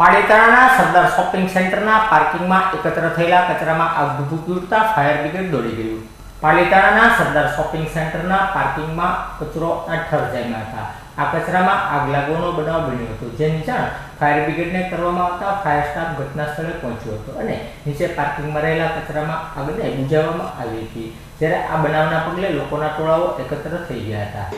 પાલિતાણાના સરદાર shopping સેન્ટરના પાર્કિંગમાં એકત્ર થયેલા કચરામાં આગ ભભૂકી ઉઠતા ફાયર બ્રિગેડ દોડી ગયું. પાલિતાણાના સરદાર શોપિંગ સેન્ટરના પાર્કિંગમાં કચરો ઠર જામ્યા હતા. આ કચરામાં આગ લાગવાનો બનાવ બન્યો હતો, જેની જાણ ફાયર બ્રિગેડને કરવામાં આવતા ફાયર સ્ટાફ ઘટના સ્થળે પહોંચ્યો હતો અને નીચે પાર્કિંગમાં રહેલા કચરામાં આગને બુઝાવવામાં આવી હતી. જ્યારે આ બનાવના પગલે લોકોના ટોળાઓ એકત્ર થઈ ગયા હતા.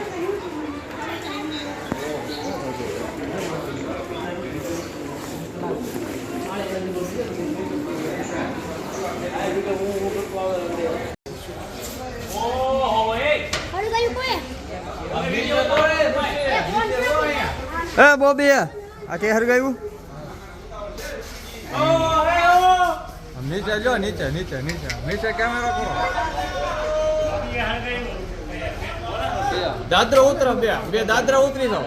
બોબી આ કે હરગાયું નીચે જો નીચે નીચે નીચે નીચે કેમેરા કરો દાદરા ઉતરો બે દાદરા ઉતરી જાઓ.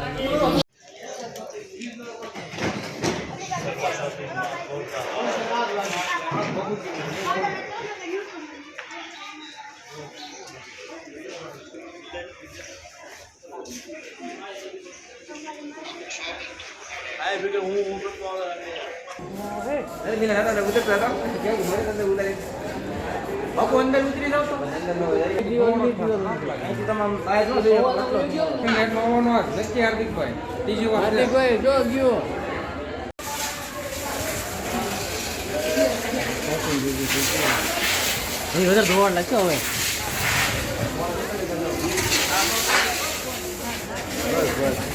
Ay, porque un અરે બિના દાદા ઉતરતા હતા કેવું ઘરે દાદા ઉતરે બાપુ અંદર ઉતરી જાવ તો અંદર નો જાય તમામ આય નો જોઈએ નેટ નો આવવાનો નથી. હાર્દિકભાઈ ત્રીજી વાર હાર્દિકભાઈ જો ગયો એ વધારે ધોવા લાગશે હવે. બસ